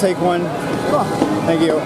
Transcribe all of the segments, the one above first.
take one. Thank you.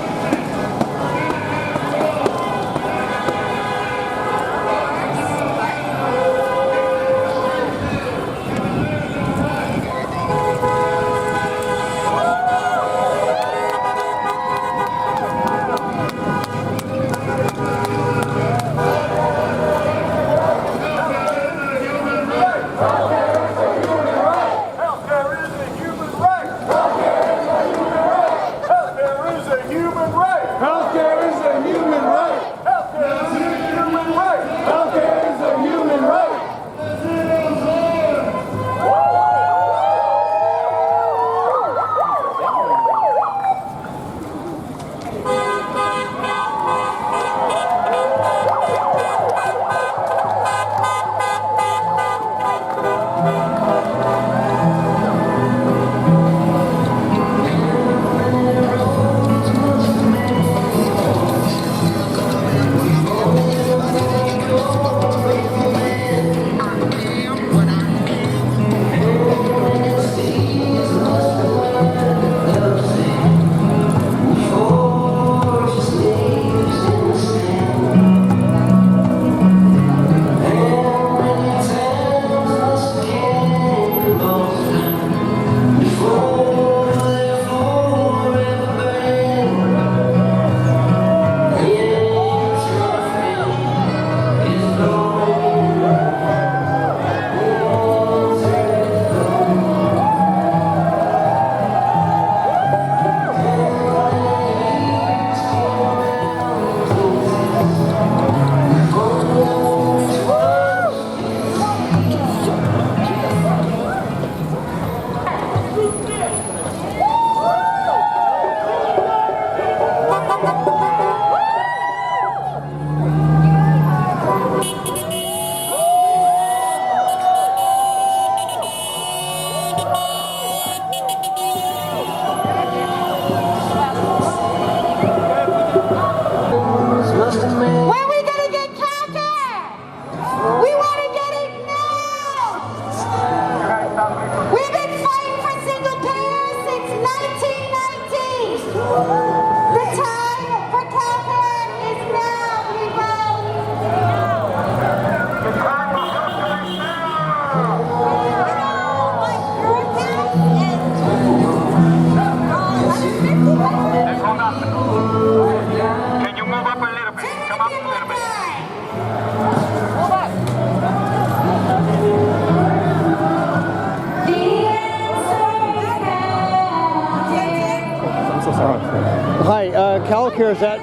Medicare, is that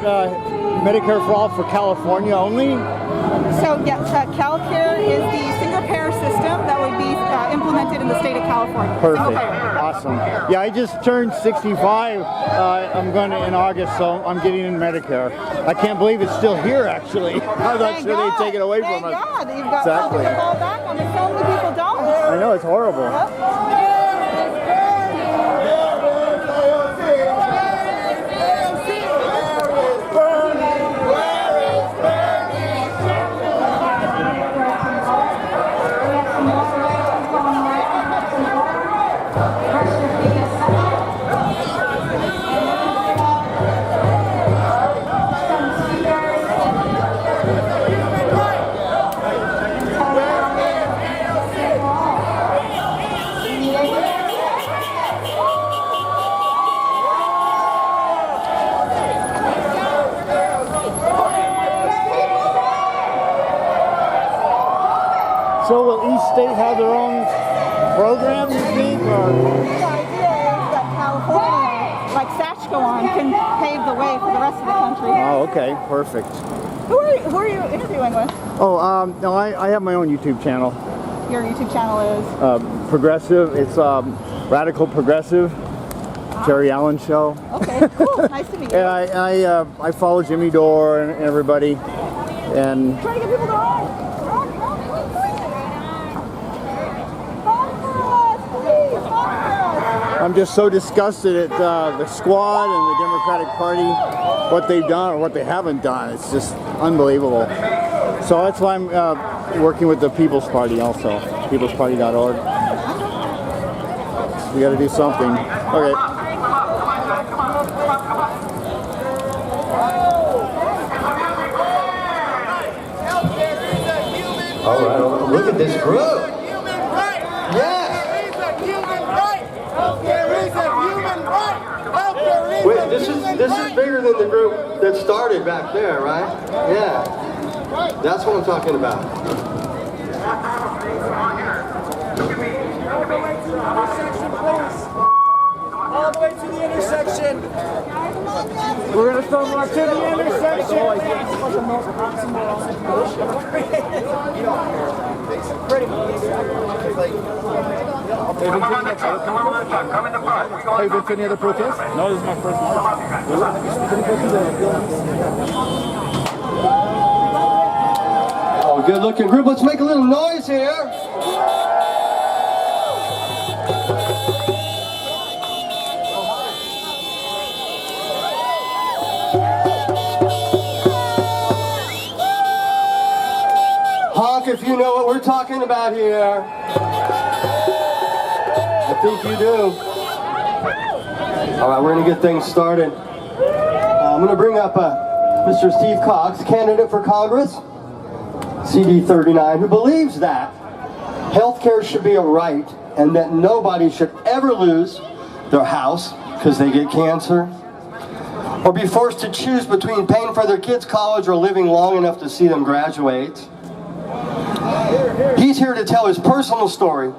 Medicare for all for California only? So yes, CalCare is the single-payer system that would be implemented in the state of California. Perfect. Awesome. Yeah, I just turned 65. I'm going to in August, so I'm getting in Medicare. I can't believe it's still here, actually. I'm not sure they take it away from us. Thank God. You've got something to fall back on, but so many people don't. I know, it's horrible. Yep. So will each state have their own program, you think? Or? The idea is that California, like Saskatchewan, can pave the way for the rest of the country. Oh, okay, perfect. Who are you interviewing with? Oh, no, I have my own YouTube channel. Your YouTube channel is? Progressive. It's Radical Progressive. Jerry Allen Show. Okay, cool. Nice to meet you. And I follow Jimmy Dore and everybody. And trying to get people to run. I'm just so disgusted at the squad and the Democratic Party, what they've done or what they haven't done. It's just unbelievable. So that's why I'm working with the People's Party also, peoplesparty.org. We got to do something. Okay. this group. Yes. Wait, this is bigger than the group that started back there, right? Yeah. That's what I'm talking about. All the way to the intersection. We're going to throw more to the intersection. Have you been to any other protests? No, this is my first one. Oh, good looking group. Let's make a little noise here. Honk if you know what we're talking about here. I think you do. All right, we're going to get things started. I'm going to bring up Mr. Steve Cox, candidate for Congress, CD 39, who believes that healthcare should be a right and that nobody should ever lose their house because they get cancer, or be forced to choose between paying for their kids' college or living long enough to see them graduate. He's here to tell his personal story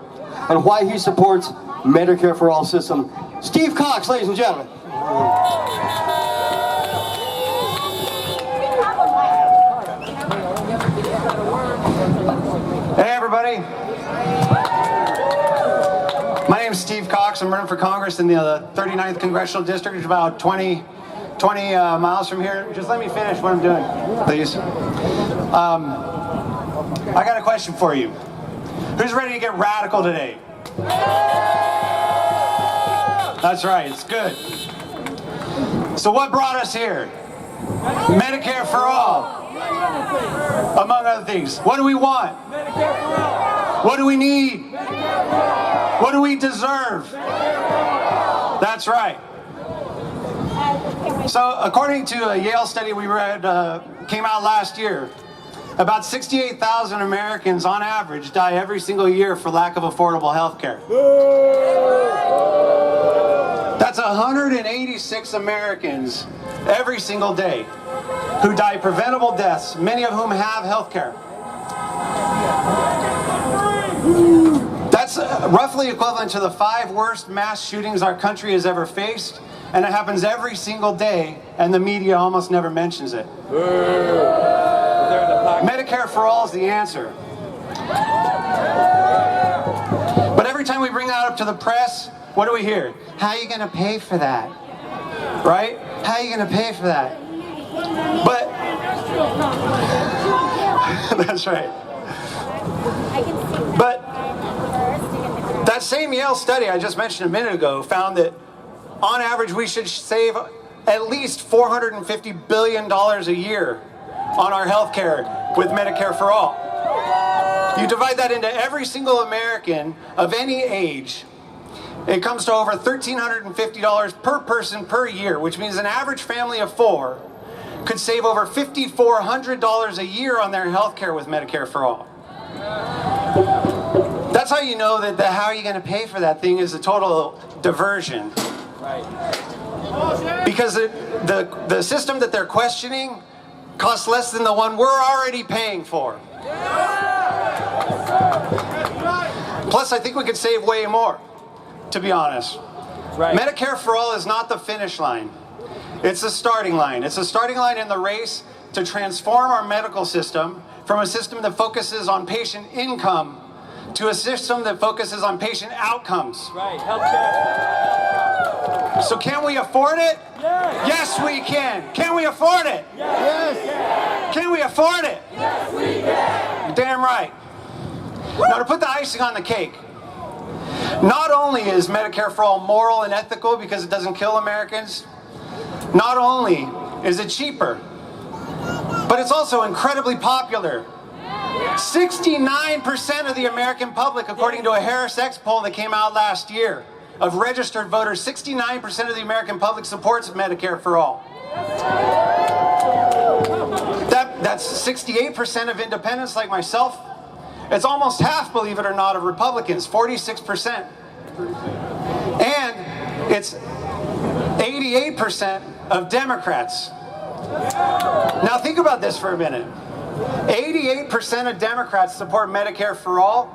and why he supports Medicare for All system. Steve Cox, ladies and gentlemen. Hey everybody. My name is Steve Cox. I'm running for Congress in the 39th Congressional District. It's about 20 miles from here. Just let me finish what I'm doing, please. I got a question for you. Who's ready to get radical today? That's right, it's good. So what brought us here? Medicare for all, among other things. What do we want? What do we need? What do we deserve? That's right. So according to a Yale study we read, came out last year, about 68,000 Americans on average die every single year for lack of affordable health care. That's 186 Americans every single day who die preventable deaths, many of whom have health care. That's roughly equivalent to the 5 worst mass shootings our country has ever faced, and it happens every single day, and the media almost never mentions it. Medicare for all is the answer. But every time we bring that up to the press, what do we hear? How are you going to pay for that? Right? How are you going to pay for that? But that's right. But that same Yale study I just mentioned a minute ago found that on average we should save at least $450 billion a year on our health care with Medicare for all. You divide that into every single American of any age, it comes to over $1,350 per person per year, which means an average family of 4 could save over $5,400 a year on their health care with Medicare for all. That's how you know that the how are you going to pay for that thing is a total diversion. Right. Because the system that they're questioning costs less than the one we're already paying for. Plus, I think we could save way more, to be honest. Right. Medicare for all is not the finish line. It's a starting line. It's a starting line in the race to transform our medical system from a system that focuses on patient income to a system that focuses on patient outcomes. Right, healthcare. So can we afford it? Yes. Yes, we can. Can we afford it? Yes. Can we afford it? Yes, we can. You're damn right. Now, to put the icing on the cake, not only is Medicare for all moral and ethical because it doesn't kill Americans, not only is it cheaper, but it's also incredibly popular. 69% of the American public, according to a Harris X poll that came out last year, of registered voters, 69% of the American public supports Medicare for all. That's 68% of independents like myself, It's almost half, believe it or not, of Republicans, 46%. And it's 88% of Democrats. Now think about this for a minute. 88% of Democrats support Medicare for all.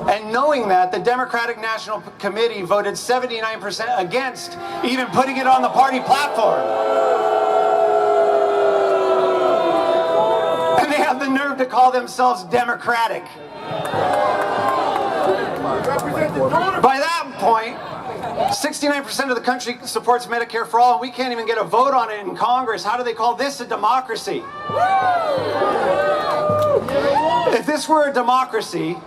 And knowing that, the Democratic National Committee voted 79% against even putting it on the party platform. And they have the nerve to call themselves Democratic. By that point, 69% of the country supports Medicare for all, and we can't even get a vote on it in Congress. How do they call this a democracy? If this were a democracy,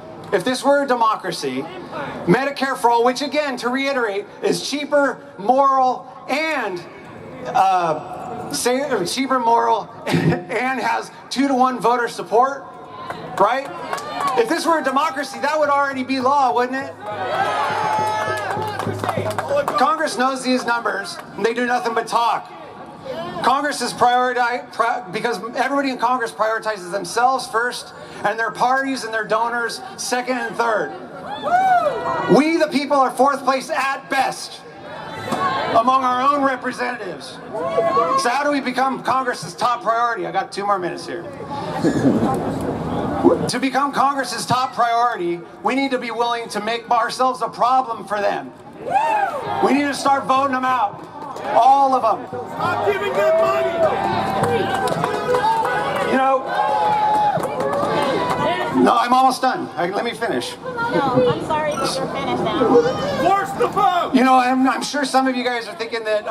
Medicare for all, which again, to reiterate, is cheaper, moral, and and has 2-to-1 voter support, right? If this were a democracy, that would already be law, wouldn't it? Congress knows these numbers, and they do nothing but talk. Congress is because everybody in Congress prioritizes themselves first, and their parties and their donors second and third. We, the people, are fourth place at best among our own representatives. So how do we become Congress's top priority? I got 2 more minutes here. To become Congress's top priority, we need to be willing to make ourselves a problem for them. We need to start voting them out. All of them. Stop giving them money! You know, no, I'm almost done. Let me finish. No, I'm sorry, but you're finished now. Force the vote! You know, I'm sure some of you guys are thinking that,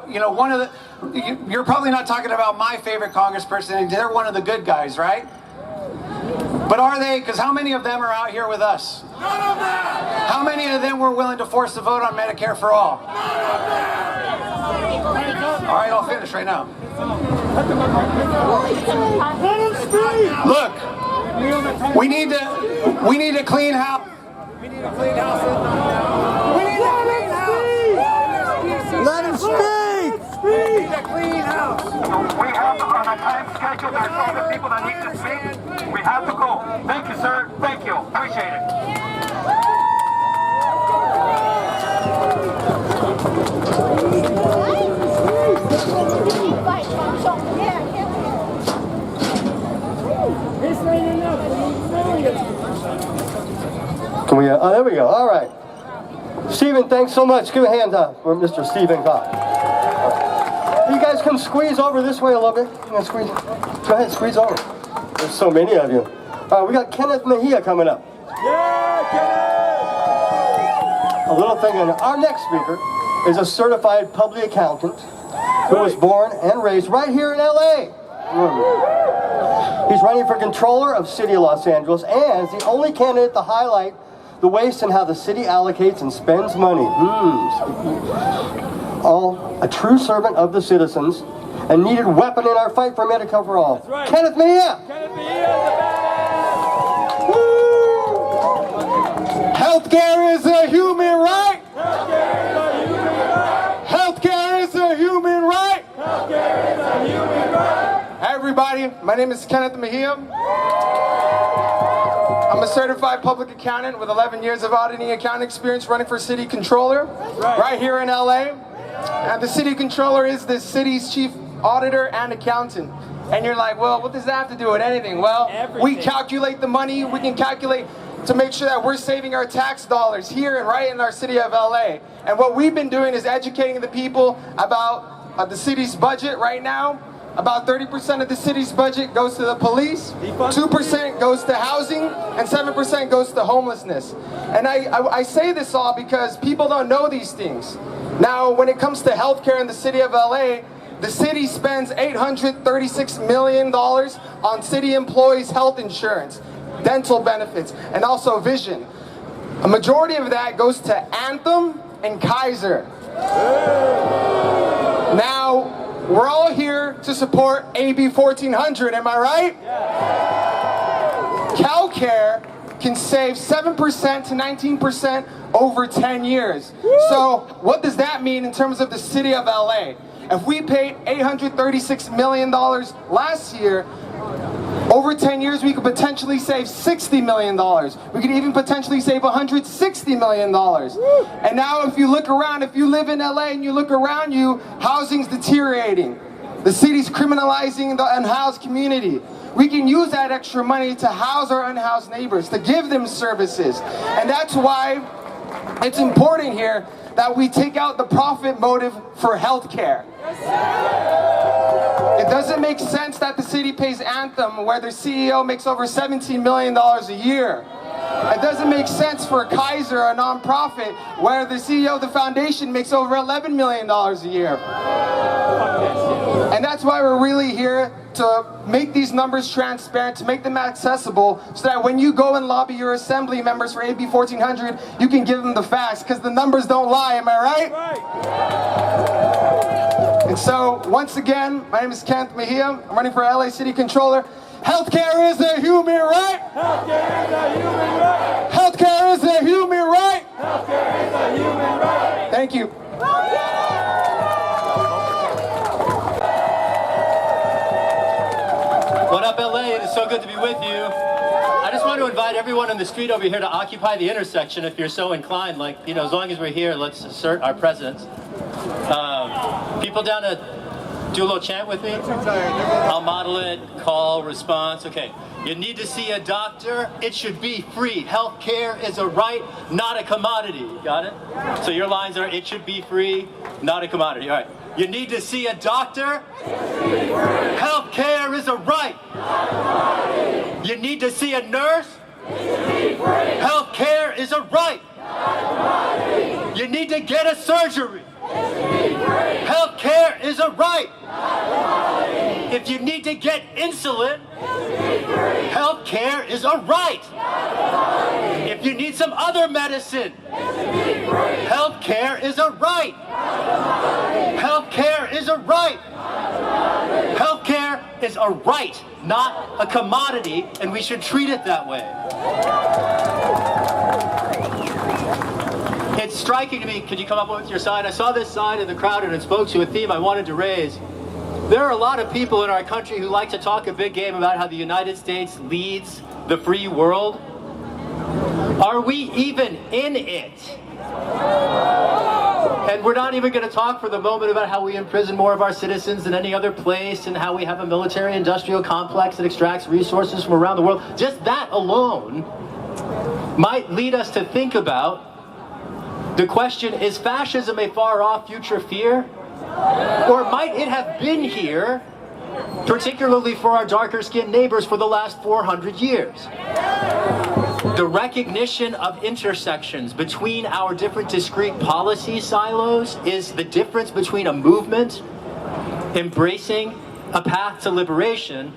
you know, you're probably not talking about my favorite congressperson. They're one of the good guys, right? But are they? Because how many of them are out here with us? None of them! How many of them were willing to force a vote on Medicare for all? None of them! All right, I'll finish right now. Let him speak! Look, we need to clean house. We need a clean house. We need a clean house! Let him speak! We need a clean house! We have on a time schedule. There's other people that need to speak. We have to go. Thank you, sir. Thank you. Appreciate it. Can we, oh, there we go. All right. Stephen, thanks so much. Give a hand up for Mr. Stephen Cox. You guys can squeeze over this way a little bit. You know, squeeze. Go ahead, squeeze over. There's so many of you. We got Kenneth Mejia coming up. Yeah, Kenneth! A little thing. Our next speaker is a certified public accountant who was born and raised right here in LA. He's running for controller of City of Los Angeles and is the only candidate to highlight the waste and how the city allocates and spends money. All a true servant of the citizens and needed weapon in our fight for Medicare for all. Right. Kenneth Mejia! Kenneth Mejia, the badass! Healthcare is a human right! Healthcare is a human right! Healthcare is a human right! Hi everybody, my name is Kenneth Mejia. I'm a certified public accountant with 11 years of auditing accounting experience running for city controller right here in LA. And the city controller is the city's chief auditor and accountant. And you're like, well, what does that have to do with anything? Well, we calculate the money, we can calculate to make sure that we're saving our tax dollars here and right in our city of LA. And what we've been doing is educating the people about the city's budget right now. About 30% of the city's budget goes to the police, 2% goes to housing, and 7% goes to homelessness. And I say this all because people don't know these things. Now, when it comes to healthcare in the city of LA, the city spends $836 million on city employees' health insurance, dental benefits, and also vision. A majority of that goes to Anthem and Kaiser. Now, we're all here to support AB 1400, am I right? Yeah. CalCare can save 7% to 19% over 10 years. Woo! So what does that mean in terms of the city of LA? If we paid $836 million last year, Over 10 years, we could potentially save $60 million. We could even potentially save $160 million. And now if you look around, if you live in LA and you look around you, housing's deteriorating. The city's criminalizing the unhoused community. We can use that extra money to house our unhoused neighbors, to give them services. And that's why it's important here that we take out the profit motive for healthcare. It doesn't make sense that the city pays Anthem, where their CEO makes over $17 million a year. It doesn't make sense for Kaiser, a nonprofit, where the CEO of the foundation makes over $11 million a year. And that's why we're really here to make these numbers transparent, to make them accessible, so that when you go and lobby your assembly members for AB 1400, you can give them the facts, because the numbers don't lie, am I right? And so, once again, my name is Kenneth Mejia. I'm running for LA City Controller. Healthcare is a human right. Healthcare is a human right. Healthcare is a human right. Healthcare is a human right. Thank you. What up, LA? It is so good to be with you. I just want to invite everyone on the street over here to occupy the intersection if you're so inclined. Like, you know, as long as we're here, let's assert our presence. People down to do a little chant with me? I'll model it. Call, response. Okay. You need to see a doctor. It should be free. Health care is a right, not a commodity. Got it? So your lines are, it should be free, not a commodity. All right. You need to see a doctor. Health care is a right. You need to see a nurse. Health care is a right. You need to get a surgery. Health care is a right. If you need to get insulin, health care is a right. If you need some other medicine, health care is a right. Health care is a right. Health care is a right, not a commodity, and we should treat it that way. It's striking to me, could you come up with your sign? I saw this sign in the crowd and it spoke to a theme I wanted to raise. There are a lot of people in our country who like to talk a big game about how the United States leads the free world. Are we even in it? And we're not even going to talk for the moment about how we imprison more of our citizens than any other place and how we have a military-industrial complex that extracts resources from around the world. Just that alone might lead us to think about the question, is fascism a far-off future fear? Or might it have been here, particularly for our darker-skinned neighbors, for the last 400 years? The recognition of intersections between our different discrete policy silos is the difference between a movement embracing a path to liberation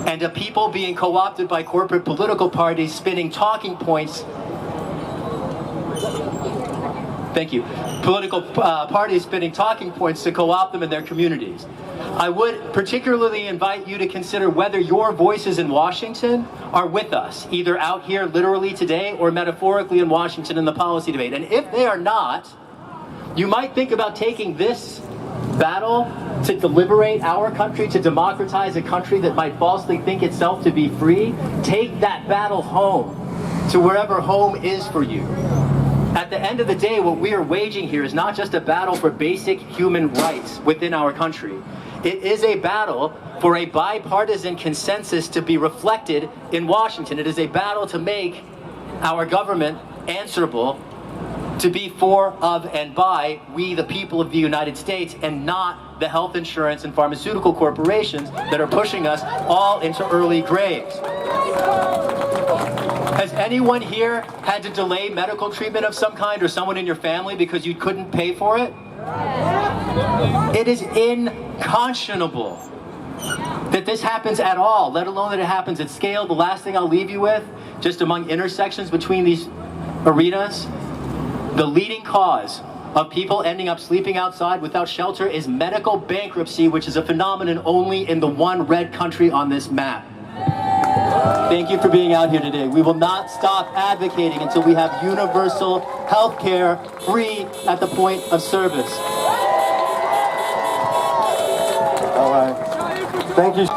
and a people being co-opted by corporate political parties spinning talking points. Thank you. Political parties spinning talking points to co-opt them in their communities. I would particularly invite you to consider whether your voices in Washington are with us, either out here literally today or metaphorically in Washington in the policy debate. And if they are not, you might think about taking this battle to liberate our country, to democratize a country that might falsely think itself to be free. Take that battle home, to wherever home is for you. At the end of the day, what we are waging here is not just a battle for basic human rights within our country. It is a battle for a bipartisan consensus to be reflected in Washington. It is a battle to make our government answerable, to be for, of, and by we, the people of the United States, and not the health insurance and pharmaceutical corporations that are pushing us all into early graves. Has anyone here had to delay medical treatment of some kind, or someone in your family, because you couldn't pay for it? It is unconscionable that this happens at all, let alone that it happens at scale. The last thing I'll leave you with, just among intersections between these arenas, the leading cause of people ending up sleeping outside without shelter is medical bankruptcy, which is a phenomenon only in the one red country on this map. Thank you for being out here today. We will not stop advocating until we have universal health care free at the point of service. All right. Thank you.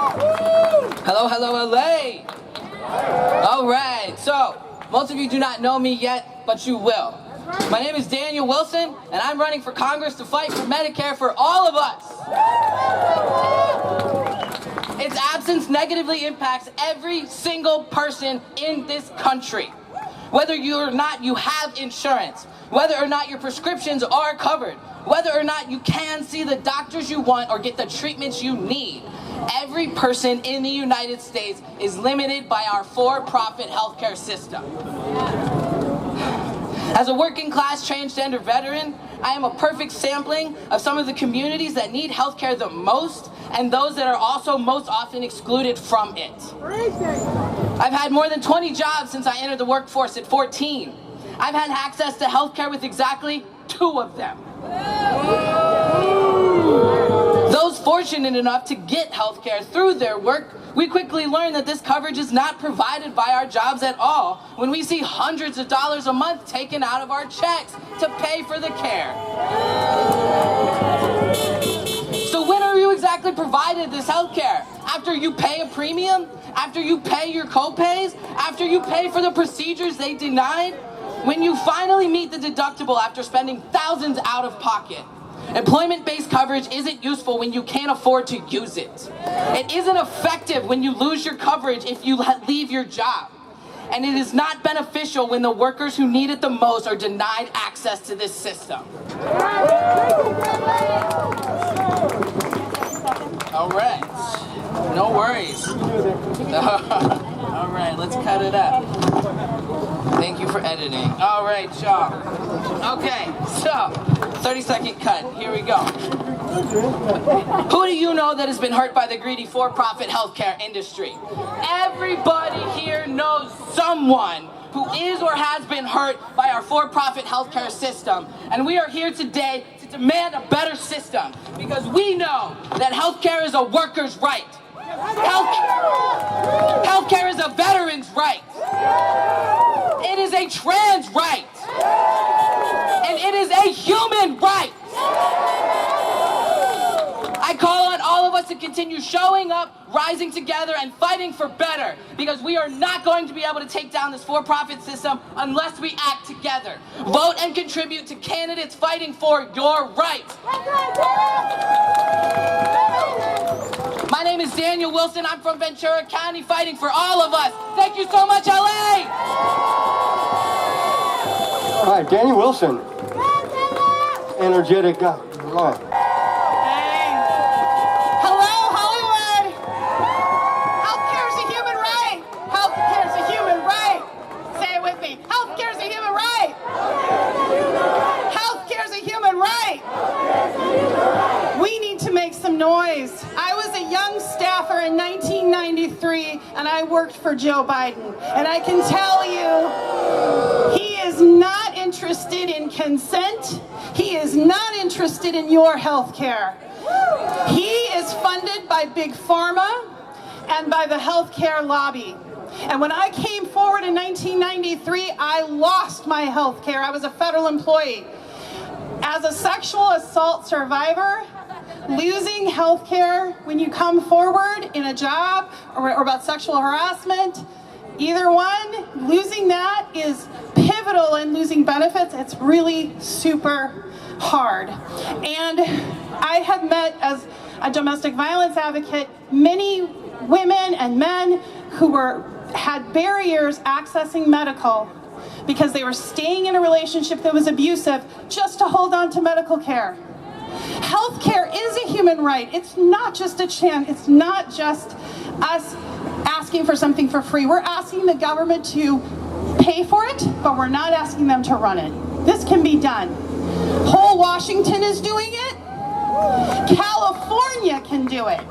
Hello, hello, LA. All right, so most of you do not know me yet, but you will. My name is Daniel Wilson, and I'm running for Congress to fight for Medicare for all of us. Its absence negatively impacts every single person in this country. Whether or not you have insurance, whether or not your prescriptions are covered, whether or not you can see the doctors you want or get the treatments you need, every person in the United States is limited by our for-profit healthcare system. As a working class transgender veteran, I am a perfect sampling of some of the communities that need healthcare the most and those that are also most often excluded from it. I've had more than 20 jobs since I entered the workforce at 14. I've had access to healthcare with exactly 2 of them. Those fortunate enough to get healthcare through their work, we quickly learn that this coverage is not provided by our jobs at all when we see hundreds of dollars a month taken out of our checks to pay for the care. So when are you exactly provided this healthcare? After you pay a premium? After you pay your co-pays? After you pay for the procedures they denied? When you finally meet the deductible after spending thousands out of pocket? Employment-based coverage isn't useful when you can't afford to use it. It isn't effective when you lose your coverage if you leave your job. And it is not beneficial when the workers who need it the most are denied access to this system. All right, no worries. All right, let's cut it up. Thank you for editing. All right, y'all. Okay, so 30-second cut. Here we go. Who do you know that has been hurt by the greedy for-profit healthcare industry? Everybody here knows someone who is or has been hurt by our for-profit healthcare system. And we are here today to demand a better system because we know that healthcare is a worker's right. Healthcare is a veteran's right. It is a trans right. And it is a human right. I call on all of us to continue showing up, rising together, and fighting for better, because we are not going to be able to take down this for-profit system unless we act together. Vote and contribute to candidates fighting for your rights. My name is Daniel Wilson. I'm from Ventura County, fighting for all of us. Thank you so much, LA! All right, Daniel Wilson. Energetic guy. Hello, Hollywood! Healthcare is a human right! Healthcare is a human right! Say it with me. Healthcare is a human right! Healthcare is a human right! We need to make some noise. I was a young staffer in 1993, and I worked for Joe Biden. And I can tell you, he is not interested in consent. He is not interested in your health care. He is funded by Big Pharma and by the healthcare lobby. And when I came forward in 1993, I lost my health care. I was a federal employee. As a sexual assault survivor, losing health care when you come forward in a job or about sexual harassment, either one, losing that is pivotal in losing benefits. It's really super hard. And I have met, as a domestic violence advocate, many women and men who had barriers accessing medical because they were staying in a relationship that was abusive just to hold on to medical care. Healthcare is a human right. It's not just a chance. It's not just us asking for something for free. We're asking the government to pay for it, but we're not asking them to run it. This can be done. Whole Washington is doing it. California can do it.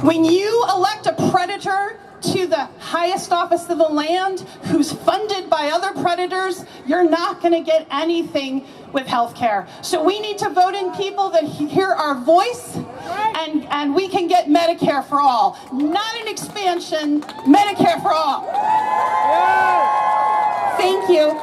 When you elect a predator to the highest office of the land who's funded by other predators, you're not going to get anything with health care. So we need to vote in people that hear our voice, and we can get Medicare for all. Not an expansion, Medicare for all. Thank you.